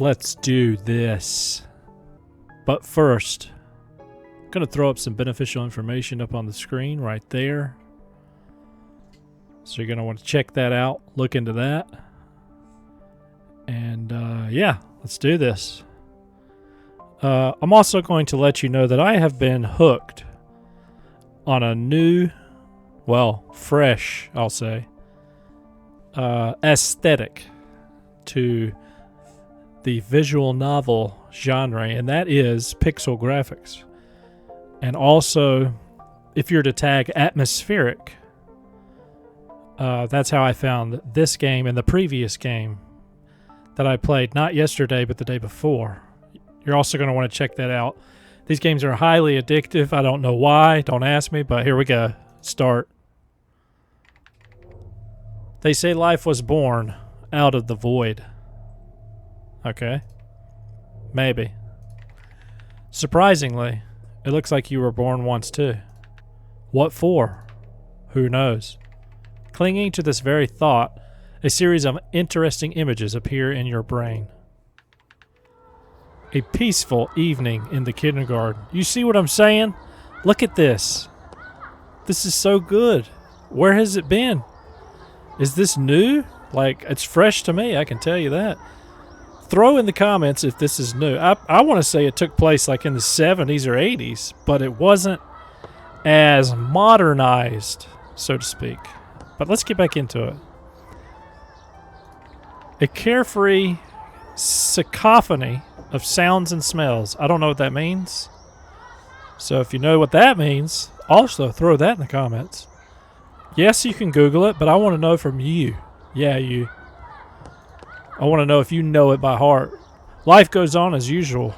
Let's do this. But first, I'm going to throw up some beneficial information up on the screen right there. So you're going to want to check that out, look into that. And yeah, let's do this. I'm also going to let you know that I have been hooked on a new, well, fresh, I'll say, aesthetic to the visual novel genre, and that is pixel graphics. And also, if you're to tag atmospheric, that's how I found this game and the previous game that I played, not yesterday, but the day before. You're also going to want to check that out. These games are highly addictive. I don't know why. Don't ask me, but here we go. Start. They say life was born out of the void. Okay. Maybe. Surprisingly, it looks like you were born once too. What for? Who knows? Clinging to this very thought, a series of interesting images appear in your brain. A peaceful evening in the kindergarten. You see what I'm saying? Look at this. This is so good. Where has it been? Is this new? Like, it's fresh to me, I can tell you that. Throw in the comments if this is new. I want to say it took place like in the 70s or 80s, but it wasn't as modernized, so to speak. But let's get back into it. A carefree cacophony of sounds and smells. I don't know what that means. So if you know what that means, also throw that in the comments. Yes, you can Google it, but I want to know from you. Yeah, you. I want to know if you know it by heart. Life goes on as usual.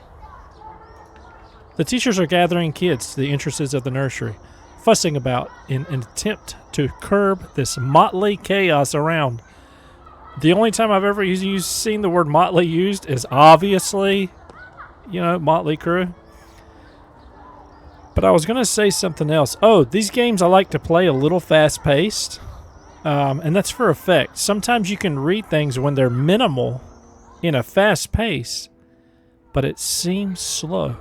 The teachers are gathering kids to the entrances of the nursery, fussing about in an attempt to curb this motley chaos around. The only time I've ever seen the word motley used is obviously, Motley Crue. But I was going to say something else. Oh, these games I like to play a little fast-paced. And that's for effect. Sometimes you can read things when they're minimal in a fast pace, but it seems slow.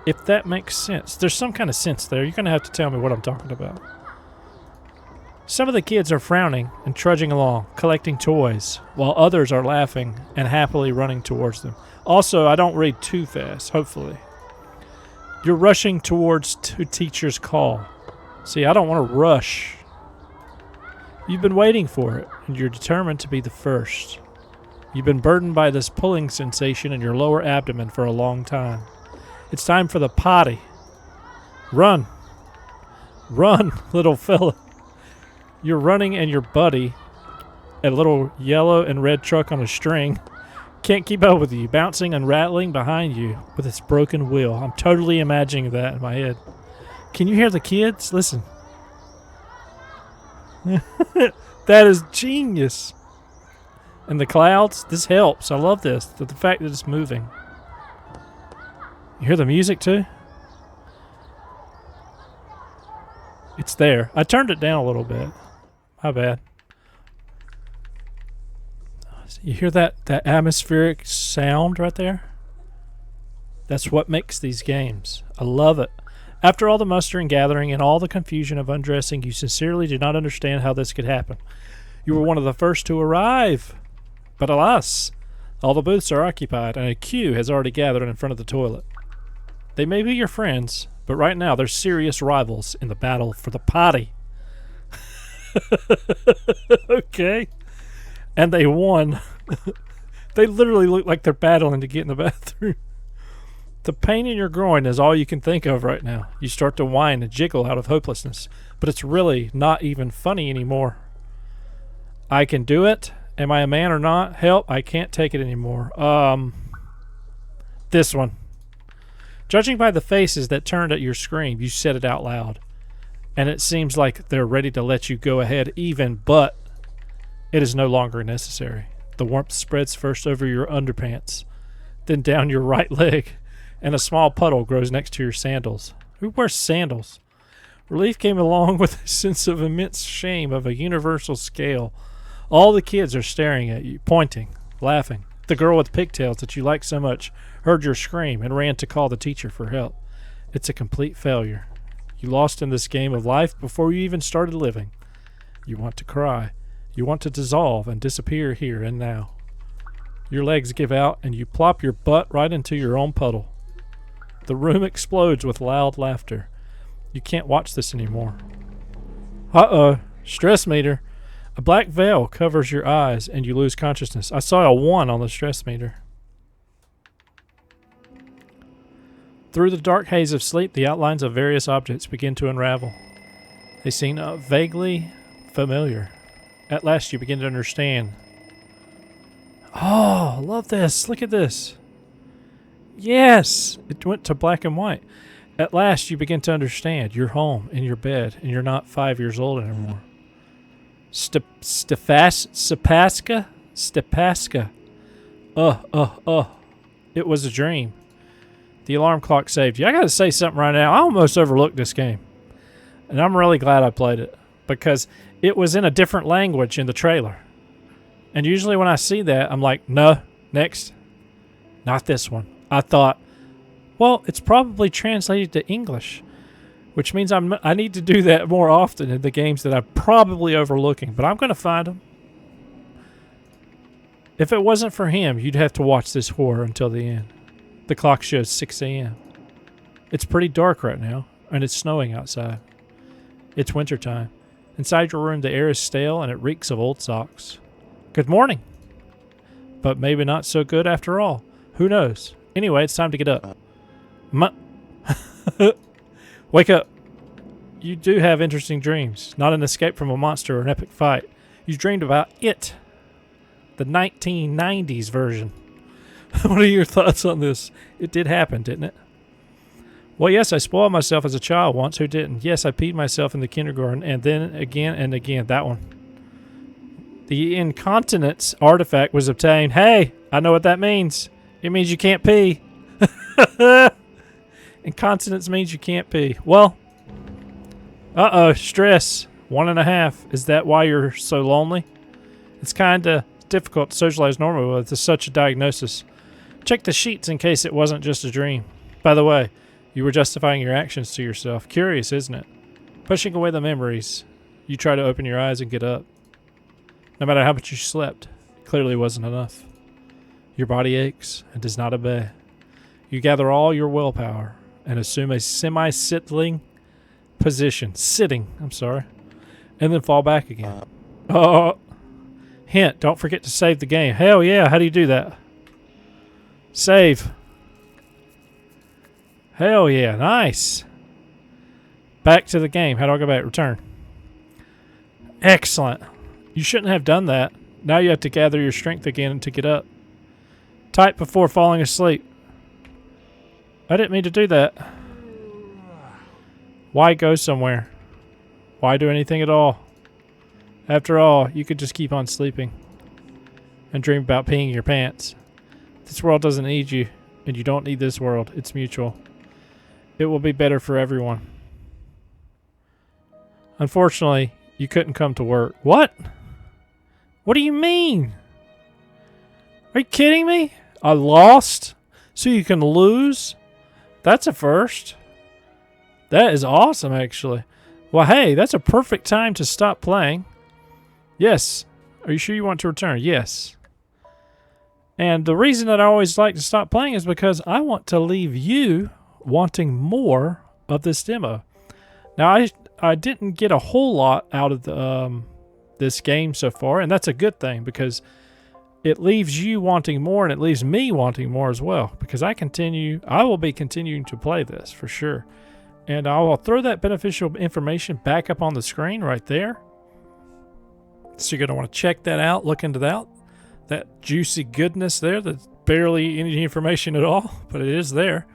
If that makes sense. There's some kind of sense there. You're going to have to tell me what I'm talking about. Some of the kids are frowning and trudging along, collecting toys, while others are laughing and happily running towards them. Also, I don't read too fast, hopefully. You're rushing towards teacher's call. See, I don't want to rush. You've been waiting for it, and you're determined to be the first. You've been burdened by this pulling sensation in your lower abdomen for a long time. It's time for the potty. Run. Run, little fella. You're running, and your buddy, a little yellow and red truck on a string, can't keep up with you, bouncing and rattling behind you with its broken wheel. I'm totally imagining that in my head. Can you hear the kids? Listen. That is genius. And the clouds, this helps. I love this. The fact that it's moving. You hear the music too? It's there. I turned it down a little bit. My bad. You hear that atmospheric sound right there? That's what makes these games. I love it. After all the mustering, gathering, and all the confusion of undressing, you sincerely do not understand how this could happen. You were one of the first to arrive. But alas, all the booths are occupied, and a queue has already gathered in front of the toilet. They may be your friends, but right now they're serious rivals in the battle for the potty. Okay. And they won. They literally look like they're battling to get in the bathroom. The pain in your groin is all you can think of right now. You start to whine and jiggle out of hopelessness, but it's really not even funny anymore. I can do it. Am I a man or not? Help, I can't take it anymore. This one. Judging by the faces that turned at your scream, you said it out loud. And it seems like they're ready to let you go ahead even, but it is no longer necessary. The warmth spreads first over your underpants, then down your right leg, and a small puddle grows next to your sandals. Who wears sandals? Relief came along with a sense of immense shame of a universal scale. All the kids are staring at you, pointing, laughing. The girl with pigtails that you like so much heard your scream and ran to call the teacher for help. It's a complete failure. You lost in this game of life before you even started living. You want to cry. You want to dissolve and disappear here and now. Your legs give out and you plop your butt right into your own puddle. The room explodes with loud laughter. You can't watch this anymore. Uh-oh. Stress meter. A black veil covers your eyes and you lose consciousness. I saw a 1 on the stress meter. Through the dark haze of sleep, the outlines of various objects begin to unravel. They seem vaguely familiar. At last you begin to understand. Oh, I love this. Look at this. Yes! It went to black and white. At last you begin to understand. You're home in your bed and you're not 5 years old anymore. Stepaska? It was a dream. The alarm clock saved you. I gotta say something right now. I almost overlooked this game. And I'm really glad I played it. Because it was in a different language in the trailer. And usually when I see that, I'm like, no, next. Not this one. I thought, well, it's probably translated to English. Which means I need to do that more often in the games that I'm probably overlooking. But I'm going to find them. If it wasn't for him, you'd have to watch this horror until the end. The clock shows 6 a.m. It's pretty dark right now, and it's snowing outside. It's wintertime. Inside your room, the air is stale, and it reeks of old socks. Good morning. But maybe not so good after all. Who knows? Anyway, it's time to get up. Wake up. You do have interesting dreams. Not an escape from a monster or an epic fight. You dreamed about It. The 1990s version. What are your thoughts on this? It did happen, didn't it? Well, yes, I spoiled myself as a child once. Who didn't? Yes, I peed myself in the kindergarten and then again and again. That one. The incontinence artifact was obtained. Hey, I know what that means. It means you can't pee. Incontinence means you can't pee. Well, stress. 1.5. Is that why you're so lonely? It's kind of difficult to socialize normally with such a diagnosis. Check the sheets in case it wasn't just a dream. By the way, you were justifying your actions to yourself. Curious, isn't it? Pushing away the memories. You try to open your eyes and get up. No matter how much you slept, it clearly wasn't enough. Your body aches and does not obey. You gather all your willpower and assume a sitting, and then fall back again. Hint, don't forget to save the game. Hell yeah, how do you do that? Save. Hell yeah, nice. Back to the game. How do I go back? Return. Excellent. You shouldn't have done that. Now you have to gather your strength again to get up. Type before falling asleep. I didn't mean to do that. Why go somewhere? Why do anything at all? After all, you could just keep on sleeping and dream about peeing your pants. This world doesn't need you, and you don't need this world. It's mutual. It will be better for everyone. Unfortunately, you couldn't come to work. What? What do you mean? Are you kidding me? I lost? So you can lose? That's a first. That is awesome, actually. Well, hey, that's a perfect time to stop playing. Yes. Are you sure you want to return? Yes. And the reason that I always like to stop playing is because I want to leave you wanting more of this demo. Now, I didn't get a whole lot out of this game so far, and that's a good thing because it leaves you wanting more and it leaves me wanting more as well because I will be continuing to play this for sure. And I will throw that beneficial information back up on the screen right there. So you're going to want to check that out, look into that juicy goodness there. That's barely any information at all, but it is there.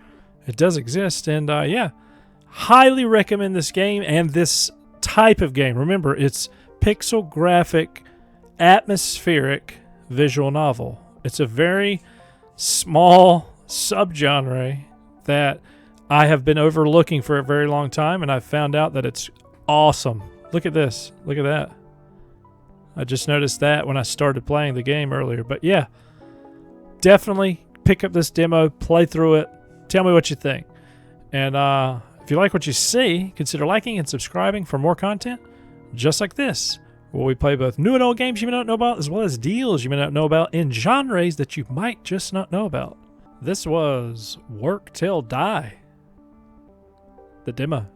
It does exist. And yeah, highly recommend this game and this type of game. Remember, it's pixel graphic, atmospheric visual novel. It's a very small subgenre that I have been overlooking for a very long time, and I've found out that it's awesome. Look at this. Look at that. I just noticed that when I started playing the game earlier. But yeah, definitely pick up this demo, play through it, tell me what you think. And if you like what you see, consider liking and subscribing for more content just like this, where we play both new and old games you may not know about, as well as deals you may not know about in genres that you might just not know about. This was Work Till Die, the demo.